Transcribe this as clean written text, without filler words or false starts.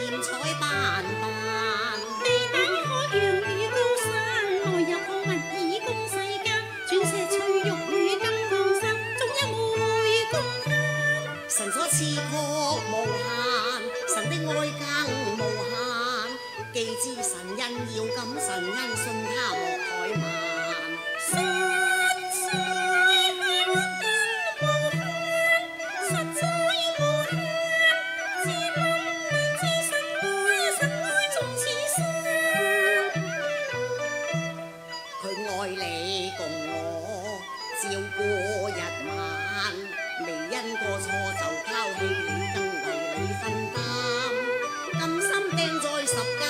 鹽彩斑斑。地大可揚與高山，來日可物以供世間。鑽石翠玉與金剛山，總有梅公攤。神所賜確無限，神的愛更無限。既知神恩要感，神恩信他莫怠慢。實在係無限，實在無限。自問自神愛，神愛縱此山。佢愛你共我，照顧日晚，未因過錯就拋棄你，更為你分擔，甘心釘在十架。